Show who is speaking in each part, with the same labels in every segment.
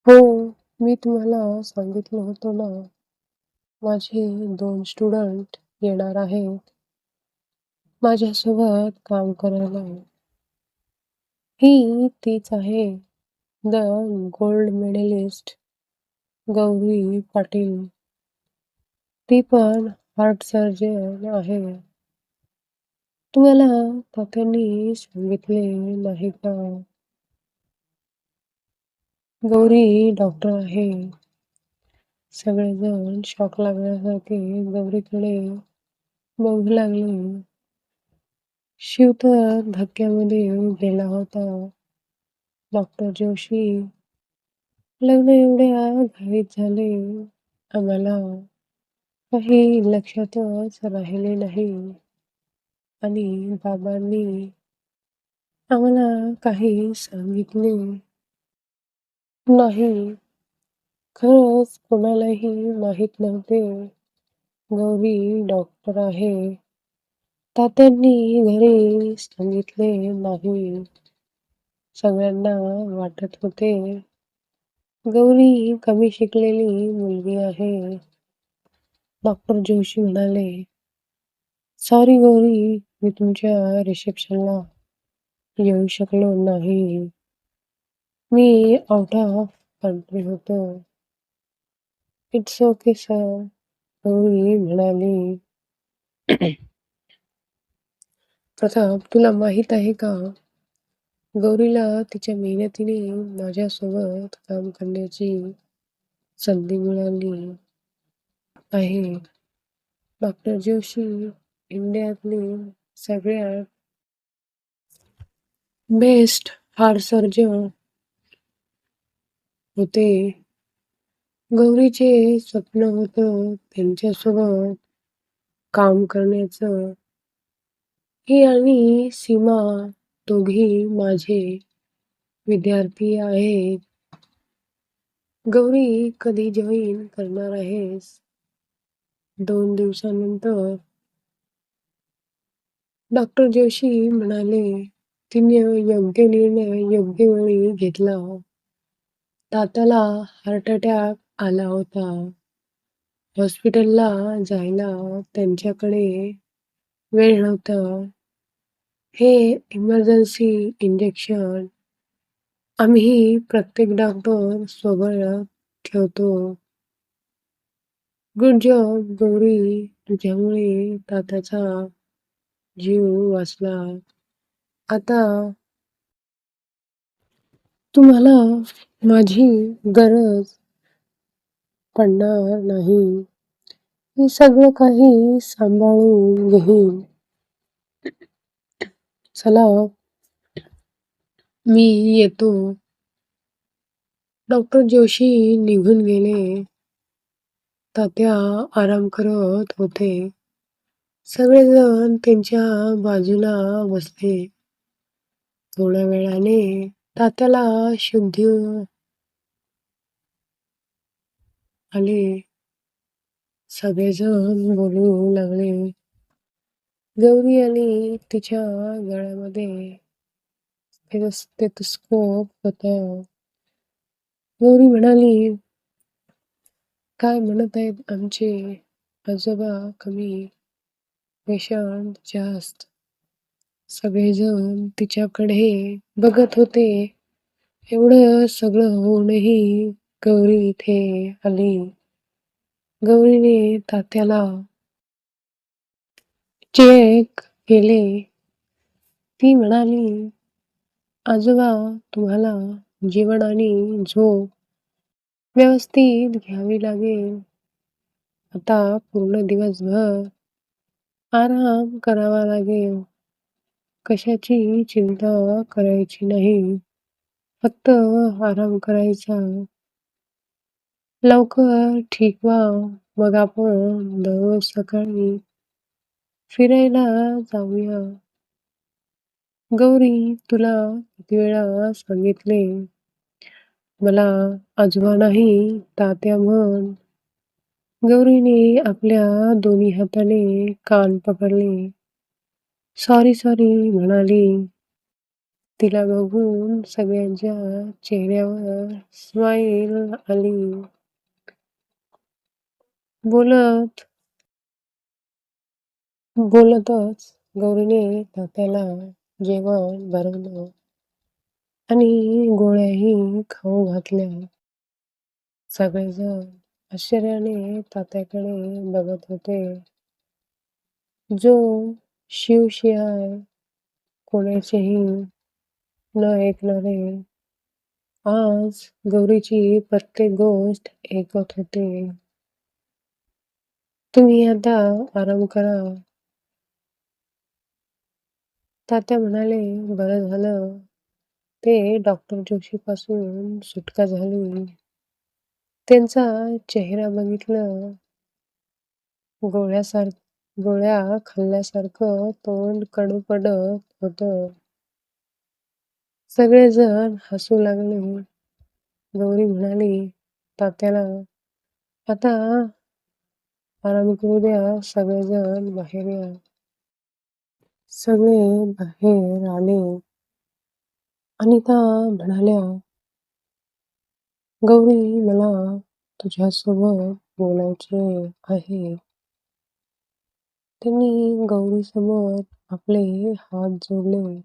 Speaker 1: हो, मी तुम्हाला सांगितलं होतं ना, माझे 2 स्टुडंट येणार आहेत माझ्यासोबत काम करायला. ही तीच आहे the gold medalist Gauri Patil. ती पण हार्ट सर्जन आहे. तुम्हाला तात्यांनी सांगितले नाही का? गौरी डॉक्टर आहे. सगळेजण शॉक लागल्यासारखे गौरीकडे बघू लागले. शिव तर धक्क्यामध्ये गेला होता. डॉक्टर जोशी, लग्न एवढ्या घाईत झाले, आम्हाला काही लक्षातच राहिले नाही आणि बाबांनी आम्हाला काही सांगितले नाही. खरंच कोणालाही माहित नव्हते गौरी डॉक्टर आहे. तात्यांनी घरी सांगितले नाही. सगळ्यांना वाटत होते गौरी ही कमी शिकलेली मुलगी आहे. डॉक्टर जोशी म्हणाले, "सॉरी गौरी, मी तुमच्या रिसेप्शनला येऊ शकलो नाही. मी आउट ऑफ कंट्री होतो." "इट्स ओके सर," गौरी म्हणाली. "प्रताप, तुला माहीत आहे का, गौरीला तिच्या मेहनतीने माझ्यासोबत काम करण्याची संधी मिळाली आहे. डॉक्टर जोशी इंडियातले सगळ्यात बेस्ट हार्ट सर्जन होते. गौरीचे स्वप्न होतं त्यांच्यासोबत काम करण्याचं. ही आणि सीमा दोघी माझे विद्यार्थी आहेत. गौरी कधी जॉईन करणार आहेस?" 2 दिवसानंतर डॉक्टर जोशी म्हणाले, "तिने योग्य निर्णय योग्य वेळी घेतला. तात्याला हार्ट अटॅक आला होता. हॉस्पिटलला जायला त्यांच्याकडे वेळ नव्हता. हे इमर्जन्सी इंजेक्शन आम्ही प्रत्येक डॉक्टर सोबत ठेवतो. गुड जॉब गौरी, तुझ्यामुळे तात्याचा जीव वाचला. आता तुम्हाला माझी गरज पडणार नाही. मी सगळं काही सांभाळून घेईन. चला, मी येतो." डॉक्टर जोशी निघून गेले. तात्या आराम करत होते. सगळेजण त्यांच्या बाजूला बसले. थोड्या वेळाने तात्याला शुद्धी आली. सगळेजण बोलू लागले. गौरी आणि तिच्या गळ्यामध्ये स्टेथोस्कोप होता. गौरी म्हणाली, "काय म्हणत आहेत आमचे आजोबा? कमी, पेशंट जास्त." सगळेजण तिच्याकडे बघत होते. एवढं सगळं होऊनही गौरी इथे आली. गौरीने तात्याला चेक केले. ती म्हणाली, "आजोबा, तुम्हाला जेवण आणि झोप व्यवस्थित घ्यावी लागेल. आता पूर्ण दिवसभर आराम करावा लागेल. कशाची चिंता करायची नाही. फक्त आराम करायचा. लवकर ठीक व्हा. मग आपण दररोज सकाळी फिरायला जाऊया." "गौरी, तुला किती वेळा सांगितले मला आजोबा नाही तात्या म्हण." गौरीने आपल्या दोन्ही हाताने कान पकडले. "सॉरी सॉरी" म्हणाली. तिला बघून सगळ्यांच्या चेहऱ्यावर स्माईल आली. बोलत बोलतच गौरीने तात्याला जेवण भरवलं आणि गोळ्याही खाऊ घातल्या. सगळेजण आश्चर्याने तात्याकडे बघत होते, जो शिवशिवाय कोणाचेही न ऐकणारे आज गौरीची प्रत्येक गोष्ट ऐकत होते. तुम्ही आता आराम करा. तात्या म्हणाले, बरं झालं ते डॉक्टर जोशीपासून सुटका झाली. त्यांचा चेहरा बघितलं, गोळ्या खाल्ल्यासारखं तोंड कडू पडत होतं. सगळेजण हसू लागले. गौरी म्हणाली तात्याला, आता आराम करू द्या, सगळेजण बाहेर या. सगळे बाहेर आले. अनिता म्हणाल्या, गौरी मला तुझ्यासोबत बोलायचे आहे. त्यांनी गौरीसमोर आपले हात जोडले.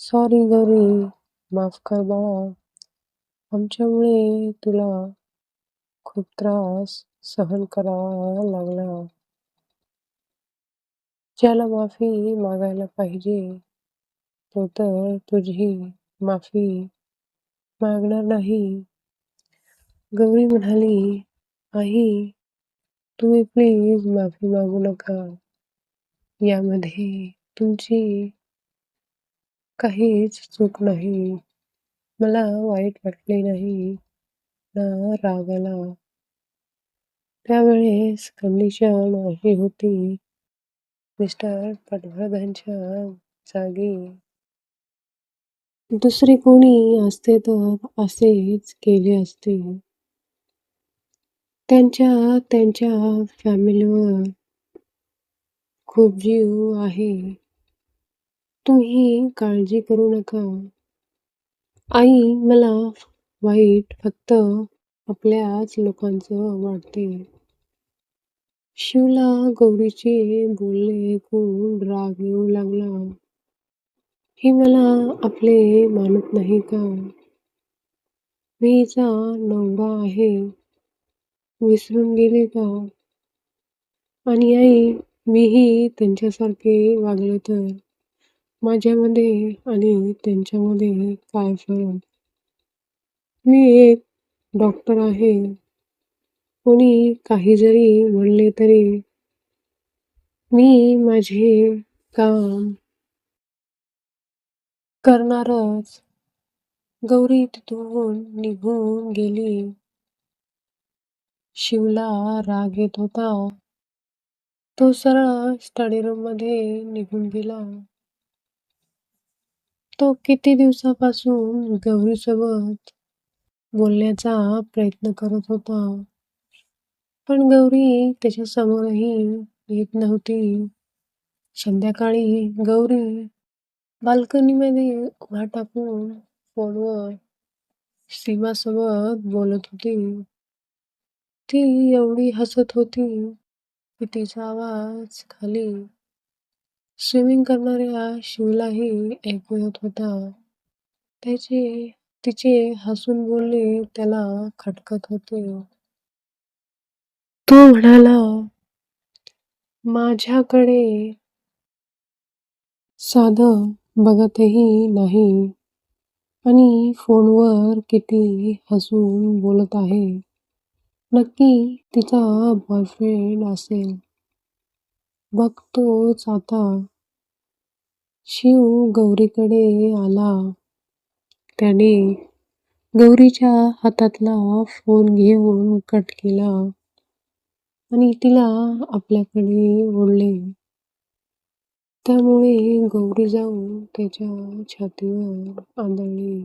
Speaker 1: सॉरी गौरी, माफ कर बाळा. आमच्यामुळे तुला खूप त्रास सहन करावा लागला. ज्याला माफी मागायला पाहिजे तो तर तुझी माफी मागणार नाही. गौरी म्हणाली, आई तुम्ही प्लीज माफी मागू नका. यामध्ये तुमची काहीच चूक नाही. मला वाईट वाटले नाही ना राग आला. त्यावेळेस कंडिशन अशी होती, मिस्टर पटवर्धनच्या जागी दुसरे कोणी असते तर असेच केले असते. त्यांच्या फॅमिलीवर खूप जीव आहे. तुम्ही काळजी करू नका. आई मला वाईट फक्त आपल्याच लोकांचं वाटते. शिवला गौरीचे बोलणे ऐकून राग येऊ लागला. ही मला आपले मानत नाही का? मी हिचा नवरा आहे. विसरून गेले का? आणि आई मीही त्यांच्यासारखे वागले तर माझ्यामध्ये आणि त्यांच्यामध्ये काय फरक? मी एक डॉक्टर आहे. कोणी काही जरी म्हणले तरी मी माझे काम करणारच. गौरी तिथून निघून गेली. शिवला राग येत होता. तो सरळ स्टडी रूम मध्ये निघून गेला. तो किती दिवसापासून गौरीसोबत बोलण्याचा प्रयत्न करत होता. पण गौरी त्याच्या समोरही येत नव्हती. संध्याकाळी गौरी बाल्कनीमध्ये उभा टाकून फोनवर सीमासोबत बोलत होती. ती एवढी हसत होती की तिचा आवाज खाली स्विमिंग करणाऱ्या शिवलाही ऐकू येत होता. तिचे हसून बोलणे त्याला खटकत होते. तो म्हणाला, माझ्याकडे साधं बघतही नाही आणि फोनवर किती हसून बोलत आहे. नक्की तिचा बॉयफ्रेंड असेल. बघतोच आता. शिव गौरीकडे आला. त्याने गौरीच्या हातातला फोन घेऊन कट केला आणि तिला आपल्याकडे ओढले. त्यामुळे गौरी जाऊन त्याच्या छातीवर आदळली.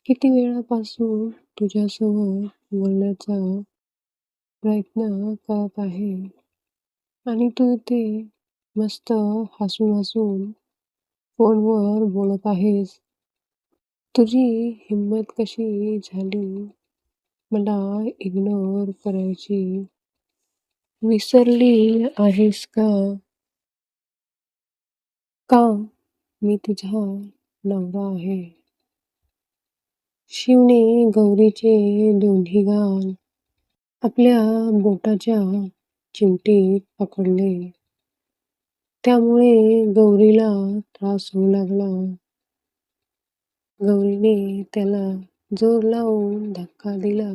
Speaker 1: किती वेळापासून तुझ्यासोबत बोलण्याचा प्रयत्न करत आहे आणि तू इथे मस्त हसून हसून फोनवर बोलत आहेस. तुझी हिंमत कशी झाली मला इग्नोर करायची? विसरली आहेस का? का मी तुझा नवरा आहे. शिवने गौरीचे दोन्ही गाल आपल्या बोटाच्या चिमटीत पकडले. त्यामुळे गौरीला त्रास होऊ लागला. गौरीने त्याला जोर लावून धक्का दिला.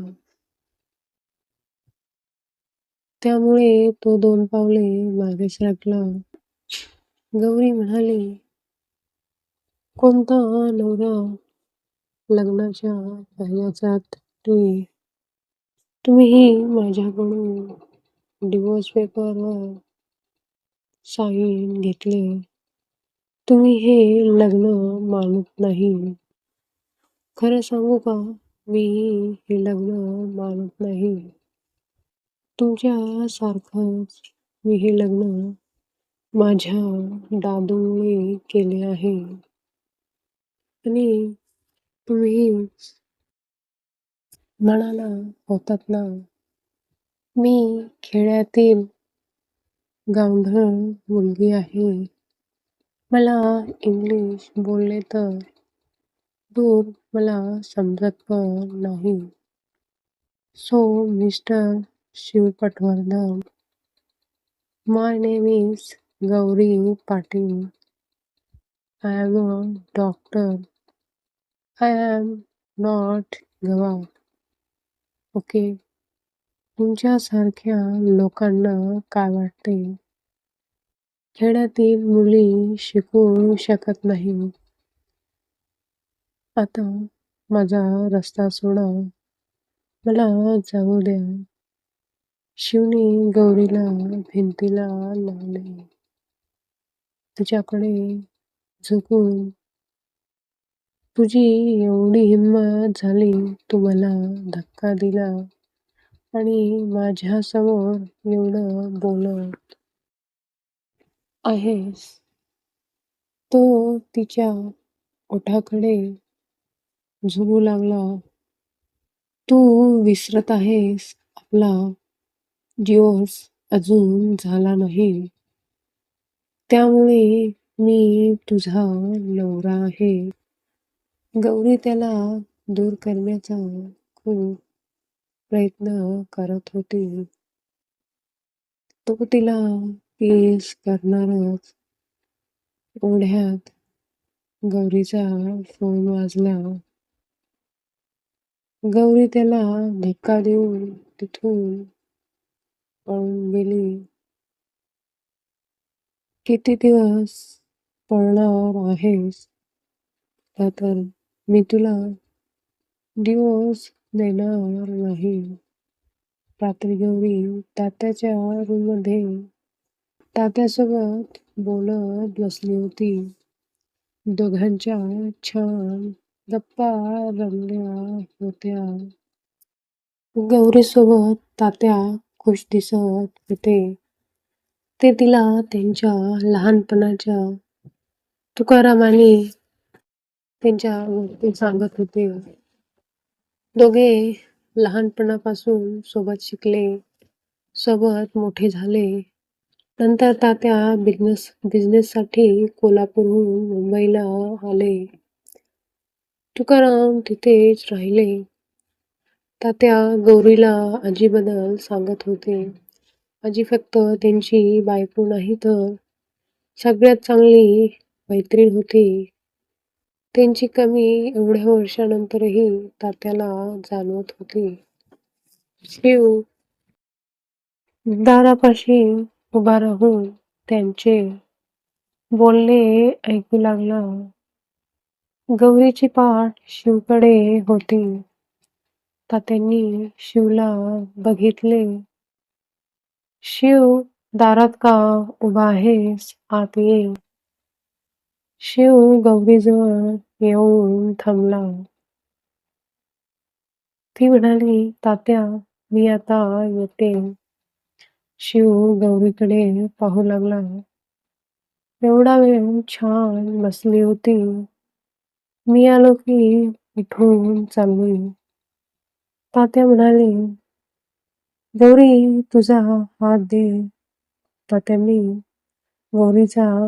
Speaker 1: त्यामुळे तो 2 पावले मागे सरकला. गौरी म्हणाली, कोणता नवरा? लग्नाच्या पहिल्याच रात्री तुम्हीही माझ्याकडून डिव्होर्स पेपरवर साईन घेतले. तुम्ही हे लग्न मानत नाही. खरं सांगू का? मीही हे लग्न मानत नाही. तुमच्यासारखंच मी हे लग्न माझ्या दादूमुळे केले आहे. आणि तुम्ही म्हणाला होतात ना, मी खेड्यातील गावढळ मुलगी आहे. मला इंग्लिश बोलले तर दूर मला समजत पण नाही. So mister Shiv Patwardhan, my name is Gauri Patil. I am a doctor. I am not गवार. ओके. तुमच्यासारख्या लोकांना काय वाटते? खेड्यातील मुली शिकू शकत नाही. आता माझा रस्ता सोडा. मला जाऊ द्या. शिवने गौरीला भिंतीला लावले. तिच्याकडे झुकून, तुझी एवढी हिंमत झाली, तू मला धक्का दिला आणि माझ्यासमोर एवढं बोलत आहेस. तो तिच्या ओठाकडे झुकू लागला. तू विसरत आहेस आपला डिव्होर्स अजून झाला नाही. त्यामुळे मी तुझा नवरा आहे. गौरी त्याला दूर करण्याचा खूप प्रयत्न करत होती. तो तिला किस करणारच. एवढ्यात गौरीचा फोन वाजला. गौरी त्याला धक्का देऊन तिथून पळून गेली. किती दिवस पळणार आहेस? तर मी तुला डिव्होर्स देणार नाही. रात्री गौरी तात्याच्या रूममध्ये तात्यासोबत बोलत बसली होती. दोघांच्या छान गप्पा रंगल्या होत्या. गौरीसोबत तात्या खुश दिसत होते. ते तिला त्यांच्या लहानपणाच्या तुकारामांनी त्यांच्या गोष्टी सांगत होते. दोघे लहानपणापासून सोबत शिकले, सोबत मोठे झाले. नंतर तात्या बिझनेससाठी कोल्हापूरहून मुंबईला आले. तुकाराम तिथेच राहिले. तात्या गौरीला आजीबद्दल सांगत होते. आजी फक्त त्यांची बायको नाही तर सगळ्यात चांगली मैत्रीण होती. त्यांची कमी एवढ्या वर्षानंतरही तात्याला जाणवत होती. शिव दारापाशी उभा राहून त्यांचे बोलणे ऐकू लागला. गौरीची पाठ शिवकडे होती. तात्यांनी शिवला बघितले. शिव, दारात का उभा आहेस? आत ये. शिव गौरीजवळ येऊन थांबला. ती म्हणाली, तात्या, मी आता येते. शिव गौरीकडे पाहू लागला. एवढा वेळ छान बसली होती. मी आलो की उठून चालली. तात्या म्हणाले, "गौरी तुझा हात दे." तात्यांनी गौरीचा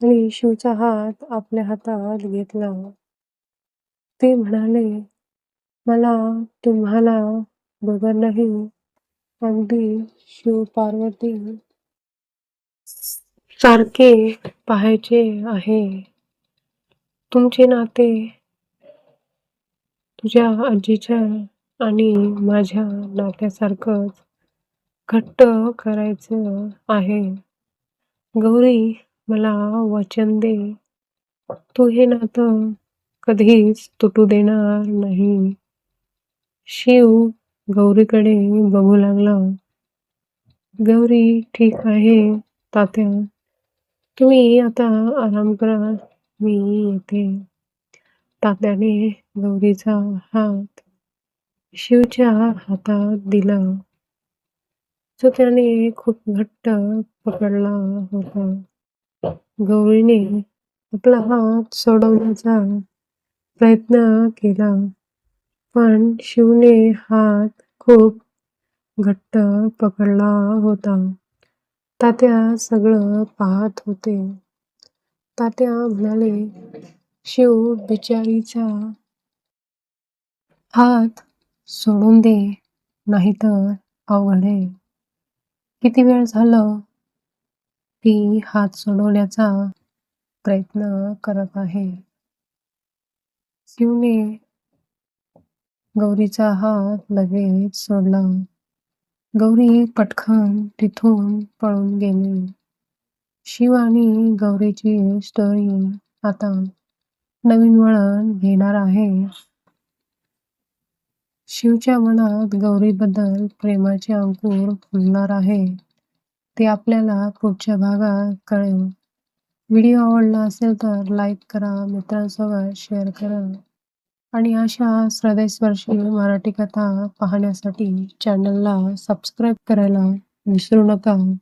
Speaker 1: आणि शिवचा हात आपल्या हातात घेतला. ते म्हणाले, "मला तुम्हाला दोघांनाही अगदी शिव-पार्वती सारखे पाहायचे आहे. तुमचे नाते तुझ्या आजीच्या आणि माझ्या नात्यासारखंच घट्ट करायचं आहे. गौरी मला वचन दे, तू हे नातं कधीच तुटू देणार नाही." शिव गौरीकडे बघू लागला. "गौरी ठीक आहे तात्या, तुम्ही आता आराम करा, मी येते." तात्याने गौरीचा हात शिवच्या हातात दिला, जो त्याने खूप घट्ट पकडला होता. गौरीने आपला हात सोडवण्याचा प्रयत्न केला, पण शिवने हात खूप घट्ट पकडला होता. तात्या सगळं पाहत होते. तात्या म्हणाले, "शिव बिचारीचा हात सोडून दे, नाहीतर अवघड आहे." किती वेळ झालं ती हात सोडवण्याचा प्रयत्न करत आहे. शिवने गौरीचा हात लगेच सोडला. गौरी पटकन तिथून पळून गेली. शिव आणि गौरीची स्टोरी आता नवीन वळण घेणार आहे. शिवच्या मनात गौरीबद्दल प्रेमाचे अंकुर फुलणार आहे. ते आपल्याला पुढच्या भागात कळेल. व्हिडिओ आवडला असेल तर लाईक करा, मित्रांसोबत शेअर करा आणि अशा हृदयस्पर्शी मराठी कथा पाहण्यासाठी चॅनलला सबस्क्राईब करायला विसरू नका.